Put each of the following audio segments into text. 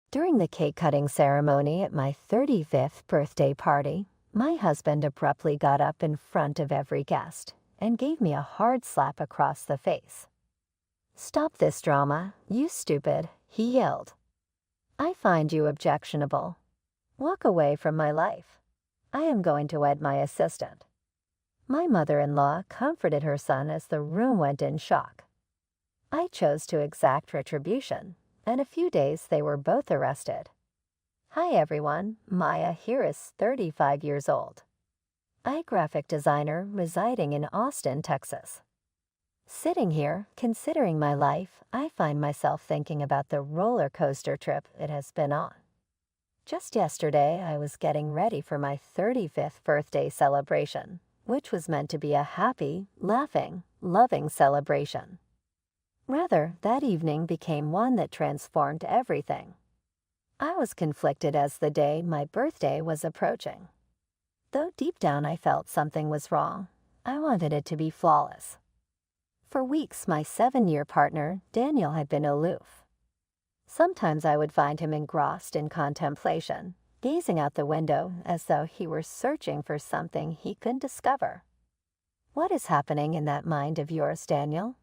During the cake-cutting ceremony at my 35th birthday party, my husband abruptly got up in front of every guest and gave me a hard slap across the face. "Stop this drama, you stupid," he yelled. "I find you objectionable. Walk away from my life. I am going to wed my assistant." My mother-in-law comforted her son as the room went in shock. I chose to exact retribution. In a few days, they were both arrested. Hi everyone, Maya here is 35 years old. I graphic designer residing in Austin, Texas. Sitting here, considering my life, I find myself thinking about the roller coaster trip it has been on. Just yesterday, I was getting ready for my 35th birthday celebration, which was meant to be a happy, laughing, loving celebration. Rather, that evening became one that transformed everything. I was conflicted as the day my birthday was approaching. Though deep down I felt something was wrong, I wanted it to be flawless. For weeks, my 7-year partner, Daniel, had been aloof. Sometimes I would find him engrossed in contemplation, gazing out the window as though he were searching for something he couldn't discover. "What is happening in that mind of yours, Daniel?"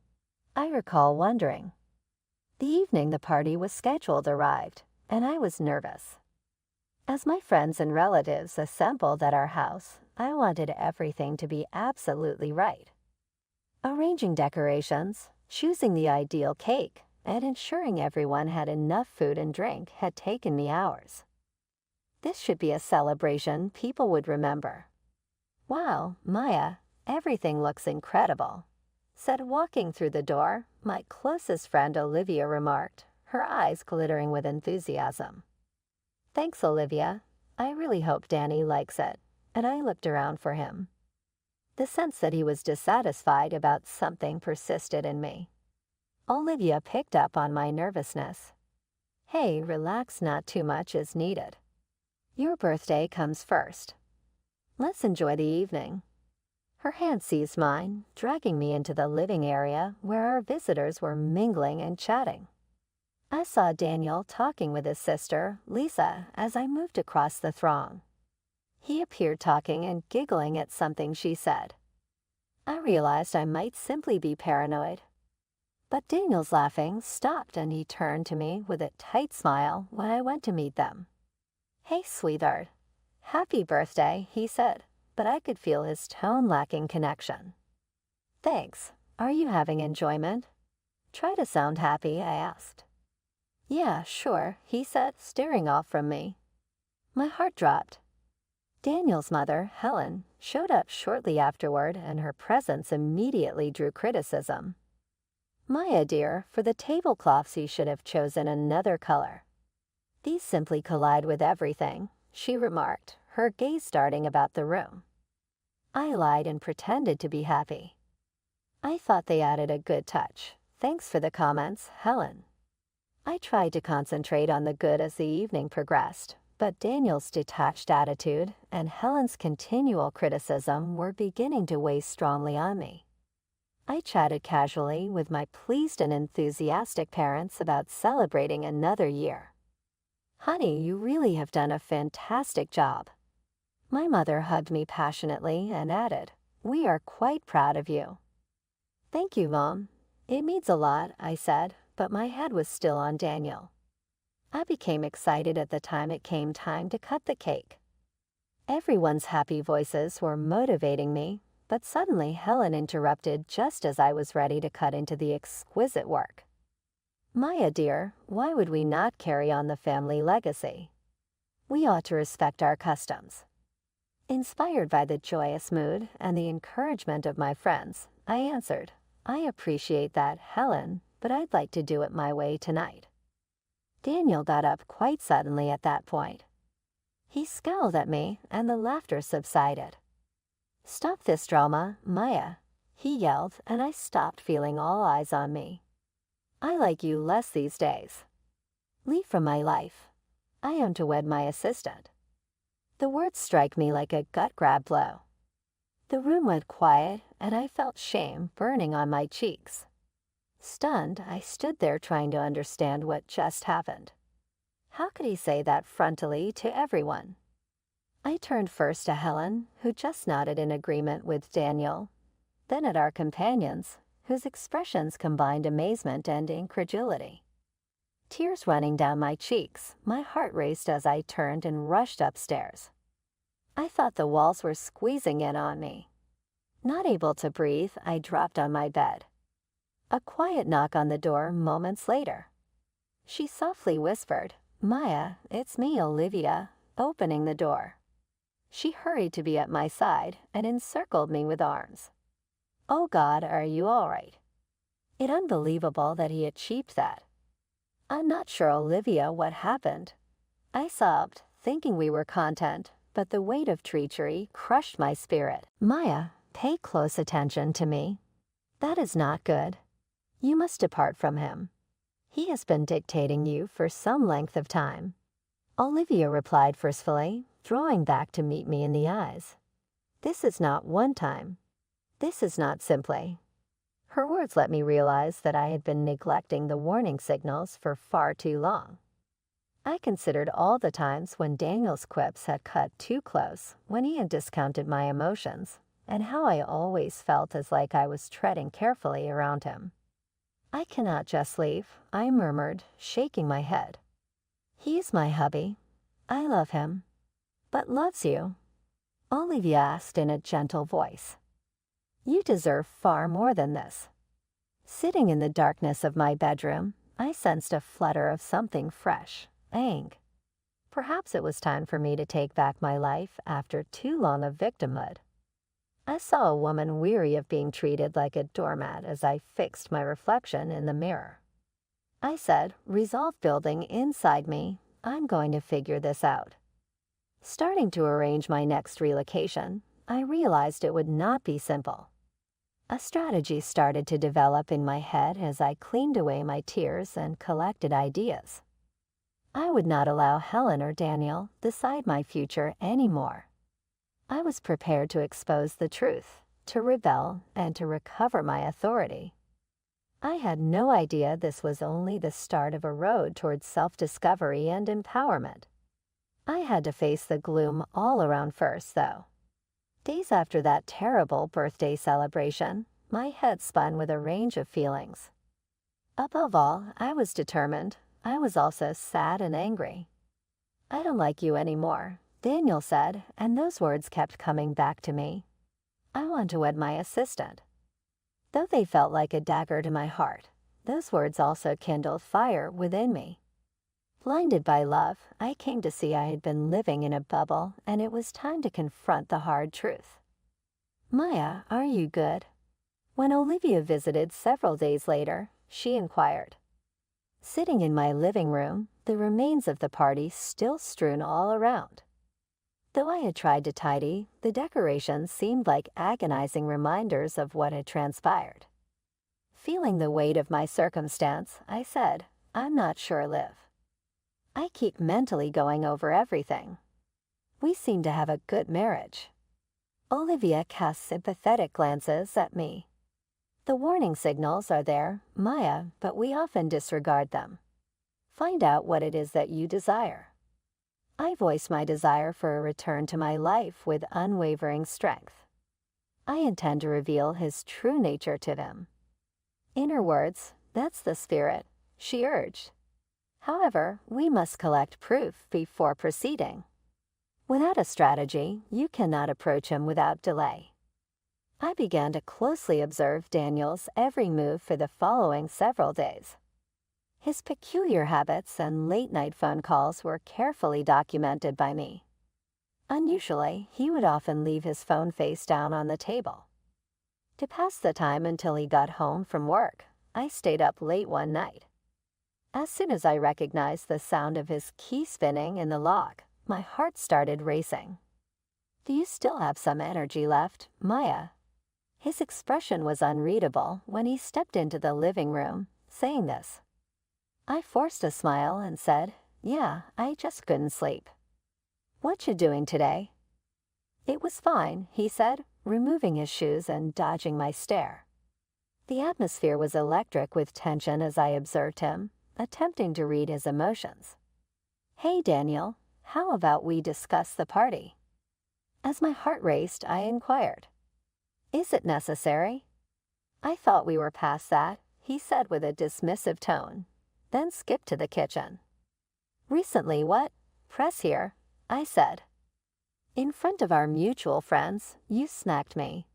I recall wondering. The evening the party was scheduled arrived, and I was nervous. As my friends and relatives assembled at our house, I wanted everything to be absolutely right. Arranging decorations, choosing the ideal cake, and ensuring everyone had enough food and drink had taken me hours. This should be a celebration people would remember. "Wow, Maya, everything looks incredible," said walking through the door, my closest friend Olivia remarked, her eyes glittering with enthusiasm. "Thanks, Olivia. I really hope Danny likes it," and I looked around for him. The sense that he was dissatisfied about something persisted in me. Olivia picked up on my nervousness. "Hey, relax, not too much is needed. Your birthday comes first. Let's enjoy the evening." Her hand seized mine, dragging me into the living area where our visitors were mingling and chatting. I saw Daniel talking with his sister, Lisa, as I moved across the throng. He appeared talking and giggling at something she said. I realized I might simply be paranoid. But Daniel's laughing stopped and he turned to me with a tight smile when I went to meet them. "Hey, sweetheart. Happy birthday," he said, but I could feel his tone lacking connection. "Thanks. Are you having enjoyment?" "Try to sound happy," I asked. "Yeah, sure," he said, staring off from me. My heart dropped. Daniel's mother, Helen, showed up shortly afterward, and her presence immediately drew criticism. "Maya, dear, for the tablecloths you should have chosen another color. These simply collide with everything," she remarked, her gaze darting about the room. I lied and pretended to be happy. "I thought they added a good touch. Thanks for the comments, Helen." I tried to concentrate on the good as the evening progressed, but Daniel's detached attitude and Helen's continual criticism were beginning to weigh strongly on me. I chatted casually with my pleased and enthusiastic parents about celebrating another year. "Honey, you really have done a fantastic job." My mother hugged me passionately and added, "We are quite proud of you." "Thank you, Mom. It means a lot," I said, but my head was still on Daniel. I became excited at the time it came time to cut the cake. Everyone's happy voices were motivating me, but suddenly Helen interrupted just as I was ready to cut into the exquisite work. "Maya, dear, why would we not carry on the family legacy? We ought to respect our customs." Inspired by the joyous mood and the encouragement of my friends, I answered, "I appreciate that, Helen, but I'd like to do it my way tonight." Daniel got up quite suddenly at that point. He scowled at me, and the laughter subsided. "Stop this drama, Maya," he yelled, and I stopped, feeling all eyes on me. "I like you less these days. Leave from my life. I am to wed my assistant." The words strike me like a gut-grab blow. The room went quiet, and I felt shame burning on my cheeks. Stunned, I stood there trying to understand what just happened. How could he say that frontally to everyone? I turned first to Helen, who just nodded in agreement with Daniel, then at our companions, whose expressions combined amazement and incredulity. Tears running down my cheeks, my heart raced as I turned and rushed upstairs. I thought the walls were squeezing in on me. Not able to breathe, I dropped on my bed. A quiet knock on the door moments later. She softly whispered, "Maya, it's me, Olivia," opening the door. She hurried to be at my side and encircled me with arms. "Oh God, are you all right?" It's unbelievable that he achieved that. "I'm not sure, Olivia, what happened." I sobbed, thinking we were content, but the weight of treachery crushed my spirit. "Maya, pay close attention to me. That is not good. You must depart from him. He has been dictating you for some length of time." Olivia replied forcefully, drawing back to meet me in the eyes. "This is not one time. This is not simply." Her words let me realize that I had been neglecting the warning signals for far too long. I considered all the times when Daniel's quips had cut too close, when he had discounted my emotions, and how I always felt as like I was treading carefully around him. "I cannot just leave," I murmured, shaking my head. "He's my hubby. I love him." "But loves you?" Olivia asked in a gentle voice. "You deserve far more than this." Sitting in the darkness of my bedroom, I sensed a flutter of something fresh. Perhaps it was time for me to take back my life after too long of victimhood. I saw a woman weary of being treated like a doormat as I fixed my reflection in the mirror. I said, resolve building inside me, I'm going to figure this out. Starting to arrange my next relocation, I realized it would not be simple. A strategy started to develop in my head as I cleaned away my tears and collected ideas. I would not allow Helen or Daniel decide my future anymore. I was prepared to expose the truth, to rebel, and to recover my authority. I had no idea this was only the start of a road towards self-discovery and empowerment. I had to face the gloom all around first, though. Days after that terrible birthday celebration, my head spun with a range of feelings. Above all, I was determined. I was also sad and angry. "I don't like you anymore," Daniel said, and those words kept coming back to me. "I want to wed my assistant." Though they felt like a dagger to my heart, those words also kindled fire within me. Blinded by love, I came to see I had been living in a bubble, and it was time to confront the hard truth. "Maya, are you good?" When Olivia visited several days later, she inquired. Sitting in my living room, the remains of the party still strewn all around. Though I had tried to tidy, the decorations seemed like agonizing reminders of what had transpired. Feeling the weight of my circumstance, I said, "I'm not sure, Liv. I keep mentally going over everything. We seem to have a good marriage." Olivia cast sympathetic glances at me. "The warning signals are there, Maya, but we often disregard them. Find out what it is that you desire." I voiced my desire for a return to my life with unwavering strength. I intend to reveal his true nature to them. In her words, "That's the spirit," she urged. "However, we must collect proof before proceeding. Without a strategy, you cannot approach him without delay." I began to closely observe Daniel's every move for the following several days. His peculiar habits and late-night phone calls were carefully documented by me. Unusually, he would often leave his phone face down on the table. To pass the time until he got home from work, I stayed up late one night. As soon as I recognized the sound of his key spinning in the lock, my heart started racing. "Do you still have some energy left, Maya?" His expression was unreadable when he stepped into the living room, saying this. I forced a smile and said, "Yeah, I just couldn't sleep." "What you doing today?" "It was fine," he said, removing his shoes and dodging my stare. The atmosphere was electric with tension as I observed him, attempting to read his emotions. "Hey, Daniel, how about we discuss the party?" As my heart raced, I inquired, "Is it necessary?" "I thought we were past that," he said with a dismissive tone, then skipped to the kitchen. "Recently what? Press here," I said. "In front of our mutual friends, you smacked me.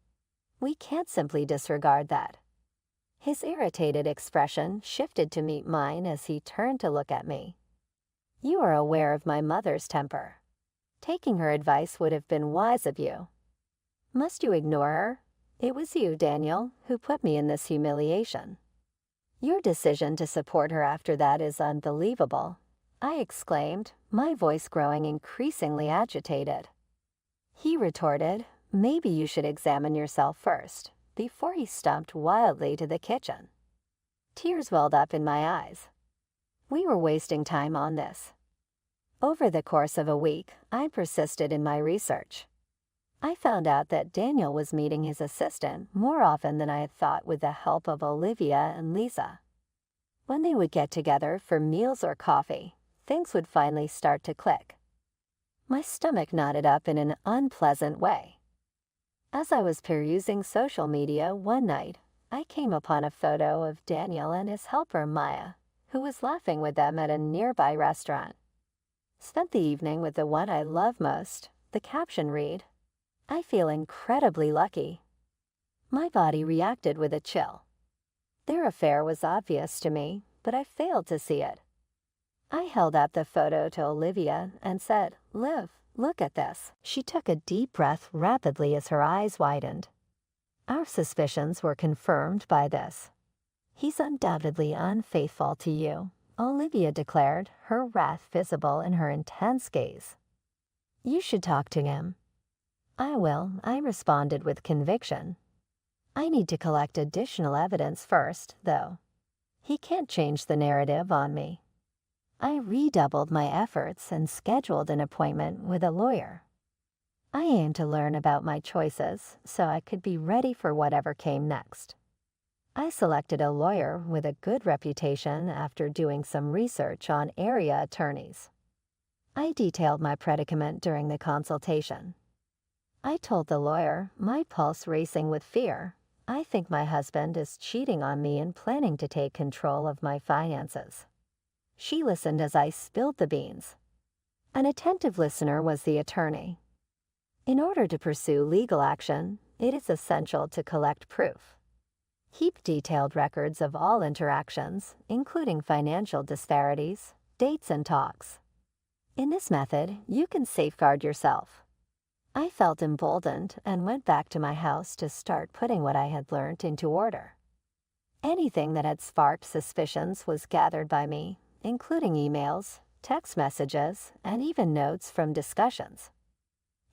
We can't simply disregard that." His irritated expression shifted to meet mine as he turned to look at me. "You are aware of my mother's temper. Taking her advice would have been wise of you. Must you ignore her? It was you, Daniel, who put me in this humiliation. Your decision to support her after that is unbelievable," I exclaimed, my voice growing increasingly agitated. He retorted, "Maybe you should examine yourself first," before he stumped wildly to the kitchen. Tears welled up in my eyes. We were wasting time on this. Over the course of a week, I persisted in my research. I found out that Daniel was meeting his assistant more often than I had thought with the help of Olivia and Lisa. When they would get together for meals or coffee, things would finally start to click. My stomach knotted up in an unpleasant way. As I was perusing social media one night, I came upon a photo of Daniel and his helper Maya, who was laughing with them at a nearby restaurant. "Spent the evening with the one I love most." The caption read, "I feel incredibly lucky." My body reacted with a chill. Their affair was obvious to me, but I failed to see it. I held up the photo to Olivia and said, "Liv, look at this." She took a deep breath rapidly as her eyes widened. Our suspicions were confirmed by this. "He's undoubtedly unfaithful to you," Olivia declared, her wrath visible in her intense gaze. "You should talk to him." "I will," I responded with conviction. "I need to collect additional evidence first, though. He can't change the narrative on me." I redoubled my efforts and scheduled an appointment with a lawyer. I aimed to learn about my choices so I could be ready for whatever came next. I selected a lawyer with a good reputation after doing some research on area attorneys. I detailed my predicament during the consultation. I told the lawyer, my pulse racing with fear, "I think my husband is cheating on me and planning to take control of my finances." She listened as I spilled the beans. An attentive listener was the attorney. "In order to pursue legal action, it is essential to collect proof." Heap detailed records of all interactions, including financial disparities, dates, and talks. In this method, you can safeguard yourself. I felt emboldened and went back to my house to start putting what I had learned into order. Anything that had sparked suspicions was gathered by me, including emails, text messages, and even notes from discussions.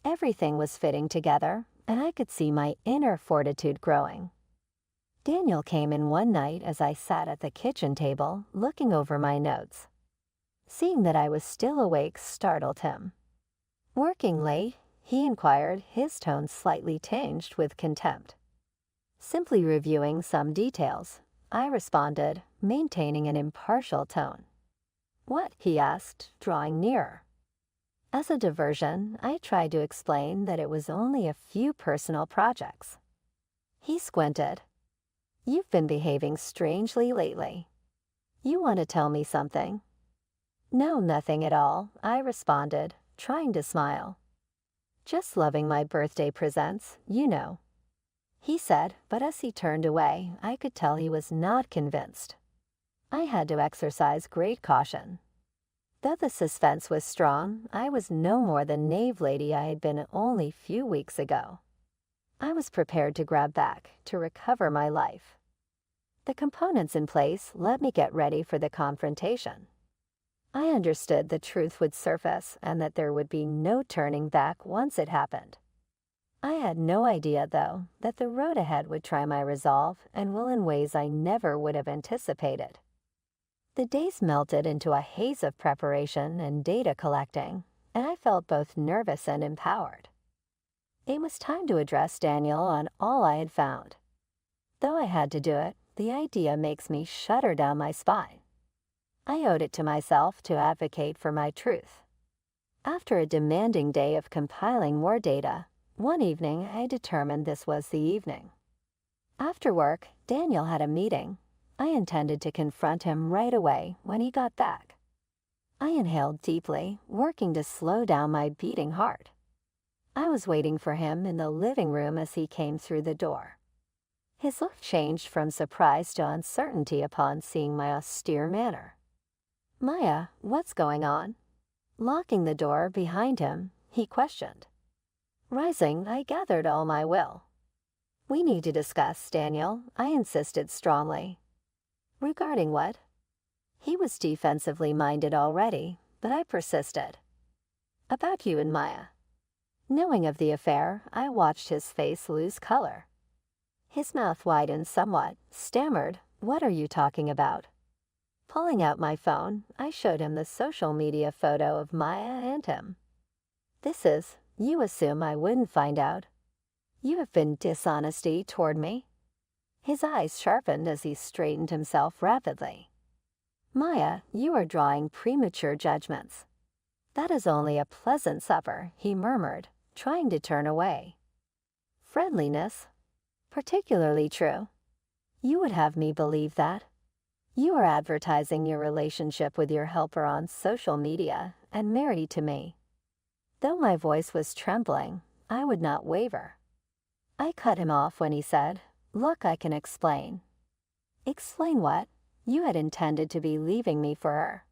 Everything was fitting together, and I could see my inner fortitude growing. Daniel came in one night as I sat at the kitchen table, looking over my notes. Seeing that I was still awake startled him. "Working late?" he inquired, his tone slightly tinged with contempt. "Simply reviewing some details," I responded, maintaining an impartial tone. "What?" he asked, drawing nearer. As a diversion, I tried to explain that it was only a few personal projects. He squinted. "You've been behaving strangely lately. You want to tell me something?" "No, nothing at all," I responded, trying to smile. "Just loving my birthday presents, you know," he said, but as he turned away, I could tell he was not convinced. I had to exercise great caution. Though the suspense was strong, I was no more the knave lady I had been only few weeks ago. I was prepared to grab back, to recover my life. The components in place let me get ready for the confrontation. I understood the truth would surface and that there would be no turning back once it happened. I had no idea, though, that the road ahead would try my resolve and will in ways I never would have anticipated. The days melted into a haze of preparation and data collecting, and I felt both nervous and empowered. It was time to address Daniel on all I had found. Though I had to do it, the idea makes me shudder down my spine. I owed it to myself to advocate for my truth. After a demanding day of compiling more data, one evening I determined this was the evening. After work, Daniel had a meeting. I intended to confront him right away when he got back. I inhaled deeply, working to slow down my beating heart. I was waiting for him in the living room as he came through the door. His look changed from surprise to uncertainty upon seeing my austere manner. "Maya, what's going on?" Locking the door behind him, he questioned. Rising, I gathered all my will. "We need to discuss, Daniel," I insisted strongly. "Regarding what?" He was defensively minded already, but I persisted. "About you and Maya." Knowing of the affair, I watched his face lose color. His mouth widened somewhat, stammered, "What are you talking about?" Pulling out my phone, I showed him the social media photo of Maya and him. You assume I wouldn't find out. You have been dishonesty toward me." His eyes sharpened as he straightened himself rapidly. "Maya, you are drawing premature judgments." "That is only a pleasant supper," he murmured, trying to turn away. "Friendliness? Particularly true. You would have me believe that. You are advertising your relationship with your helper on social media and married to me." Though my voice was trembling, I would not waver. I cut him off when he said, "Look, I can explain." "Explain what?" "You had intended to be leaving me for her.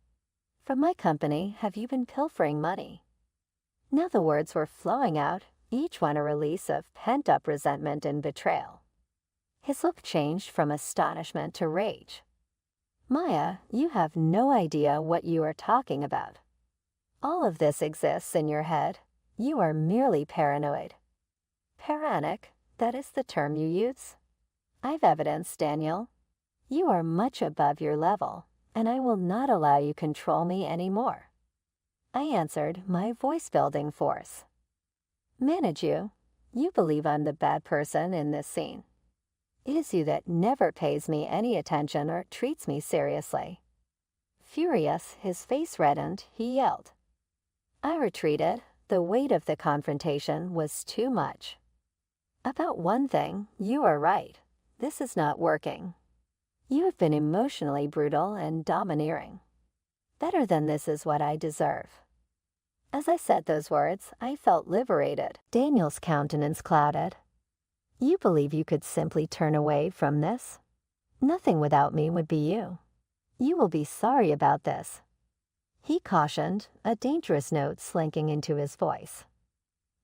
From my company, have you been pilfering money?" Now the words were flowing out, each one a release of pent-up resentment and betrayal. His look changed from astonishment to rage. "Maya, you have no idea what you are talking about. All of this exists in your head. You are merely paranoid." "Paranic? That is the term you use?" "I've evidence, Daniel. You are much above your level, and I will not allow you control me anymore." I answered, my voice building force. "Manage you? You believe I'm the bad person in this scene. It is you that never pays me any attention or treats me seriously." Furious, his face reddened, he yelled. I retreated. The weight of the confrontation was too much. "About one thing, you are right. This is not working. You have been emotionally brutal and domineering. Better than this is what I deserve." As I said those words, I felt liberated. Daniel's countenance clouded. "You believe you could simply turn away from this? Nothing without me would be you. You will be sorry about this," he cautioned, a dangerous note slinking into his voice.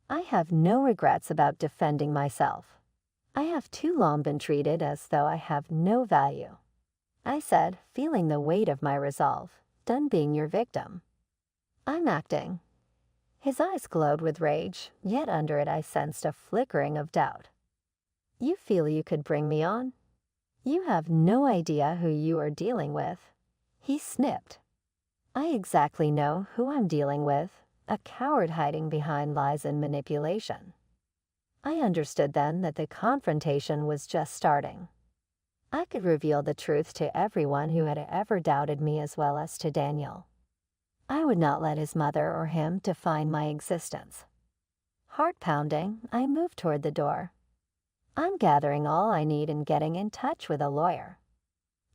"I have no regrets about defending myself. I have too long been treated as though I have no value," I said, feeling the weight of my resolve, done being your victim. "I'm acting." His eyes glowed with rage, yet under it I sensed a flickering of doubt. "You feel you could bring me on? You have no idea who you are dealing with," he snipped. "I exactly know who I'm dealing with, a coward hiding behind lies and manipulation." I understood then that the confrontation was just starting. I could reveal the truth to everyone who had ever doubted me as well as to Daniel. I would not let his mother or him define my existence. Heart pounding, I moved toward the door. I'm gathering all I need and getting in touch with a lawyer.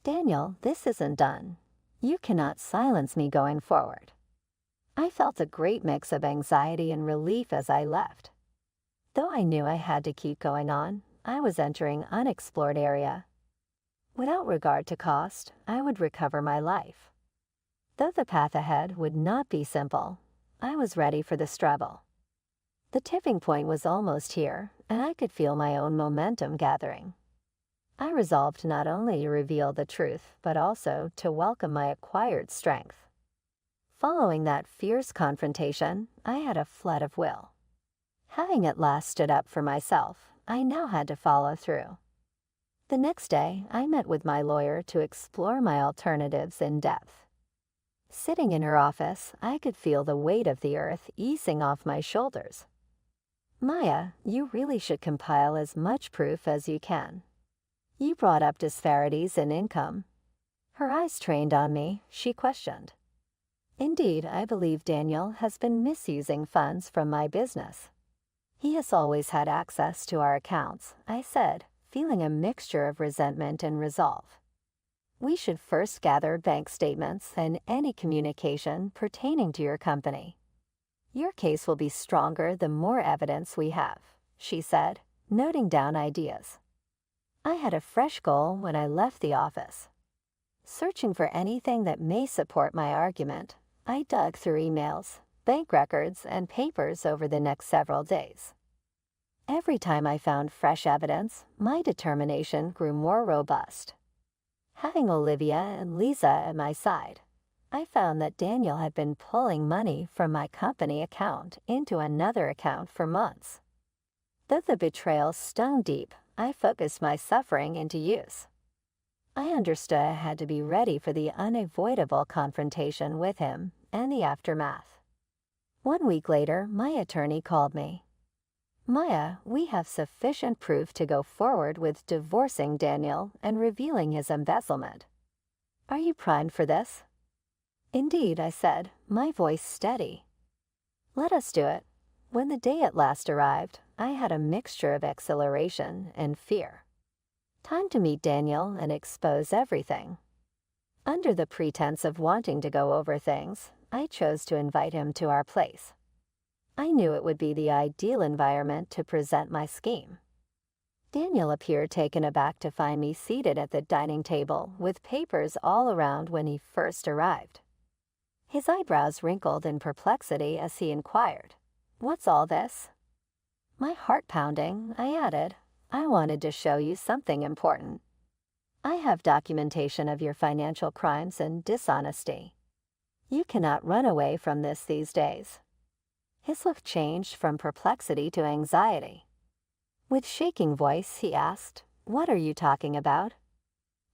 "Daniel, this isn't done. You cannot silence me going forward." I felt a great mix of anxiety and relief as I left. Though I knew I had to keep going on, I was entering unexplored area. Without regard to cost, I would recover my life. Though the path ahead would not be simple, I was ready for the struggle. The tipping point was almost here, and I could feel my own momentum gathering. I resolved not only to reveal the truth, but also to welcome my acquired strength. Following that fierce confrontation, I had a flood of will. Having at last stood up for myself, I now had to follow through. The next day, I met with my lawyer to explore my alternatives in depth. Sitting in her office, I could feel the weight of the earth easing off my shoulders. "Maya, you really should compile as much proof as you can. You brought up disparities in income. Her eyes trained on me, she questioned. Indeed, I believe Daniel has been misusing funds from my business. He has always had access to our accounts, I said, feeling a mixture of resentment and resolve. We should first gather bank statements and any communication pertaining to your company. Your case will be stronger the more evidence we have, she said, noting down ideas. I had a fresh goal when I left the office. Searching for anything that may support my argument, I dug through emails, bank records, and papers over the next several days. Every time I found fresh evidence, my determination grew more robust. Having Olivia and Lisa at my side, I found that Daniel had been pulling money from my company account into another account for months. Though the betrayal stung deep, I focused my suffering into use. I understood I had to be ready for the unavoidable confrontation with him and the aftermath. 1 week later, my attorney called me. Maya, we have sufficient proof to go forward with divorcing Daniel and revealing his embezzlement. Are you primed for this? Indeed, I said, my voice steady. Let us do it. When the day at last arrived, I had a mixture of exhilaration and fear. Time to meet Daniel and expose everything. Under the pretense of wanting to go over things, I chose to invite him to our place. I knew it would be the ideal environment to present my scheme. Daniel appeared taken aback to find me seated at the dining table with papers all around when he first arrived. His eyebrows wrinkled in perplexity as he inquired, "What's all this?" My heart pounding, I added, "I wanted to show you something important. I have documentation of your financial crimes and dishonesty. You cannot run away from this these days." His look changed from perplexity to anxiety. With shaking voice, he asked, "What are you talking about?"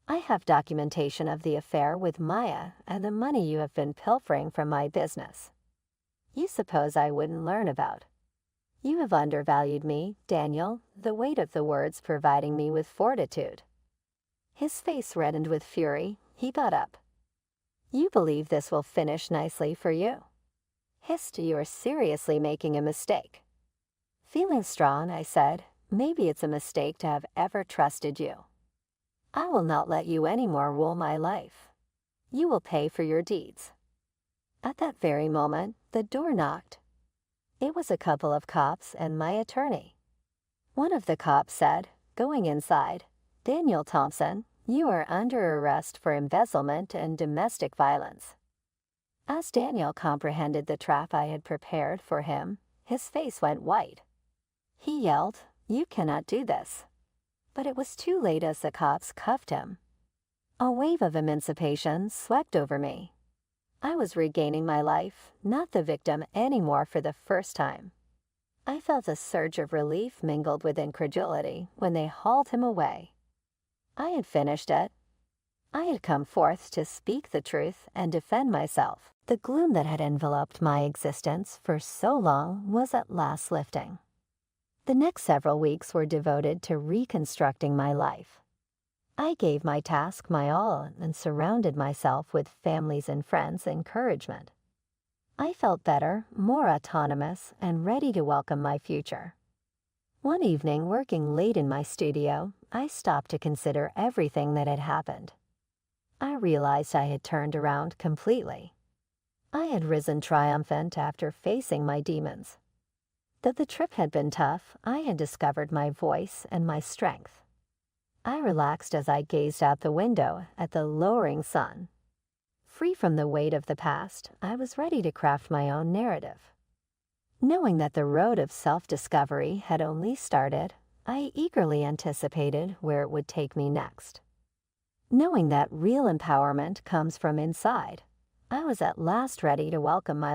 "I have documentation of the affair with Maya and the money you have been pilfering from my business. You suppose I wouldn't learn about. You have undervalued me, Daniel, the weight of the words providing me with fortitude." His face reddened with fury. He got up. "You believe this will finish nicely for you? Hist, you are seriously making a mistake." Feeling strong, I said, "Maybe it's a mistake to have ever trusted you. I will not let you any more rule my life. You will pay for your deeds." At that very moment, the door knocked. It was a couple of cops and my attorney. One of the cops said, going inside, "Daniel Thompson, you are under arrest for embezzlement and domestic violence." As Daniel comprehended the trap I had prepared for him, his face went white. He yelled, "You cannot do this." But it was too late as the cops cuffed him. A wave of emancipation swept over me. I was regaining my life, not the victim anymore for the first time. I felt a surge of relief mingled with incredulity when they hauled him away. I had finished it. I had come forth to speak the truth and defend myself. The gloom that had enveloped my existence for so long was at last lifting. The next several weeks were devoted to reconstructing my life. I gave my task my all and surrounded myself with family's and friends' encouragement. I felt better, more autonomous, and ready to welcome my future. One evening, working late in my studio, I stopped to consider everything that had happened. I realized I had turned around completely. I had risen triumphant after facing my demons. Though the trip had been tough, I had discovered my voice and my strength. I relaxed as I gazed out the window at the lowering sun. Free from the weight of the past, I was ready to craft my own narrative. Knowing that the road of self-discovery had only started, I eagerly anticipated where it would take me next. Knowing that real empowerment comes from inside, I was at last ready to welcome my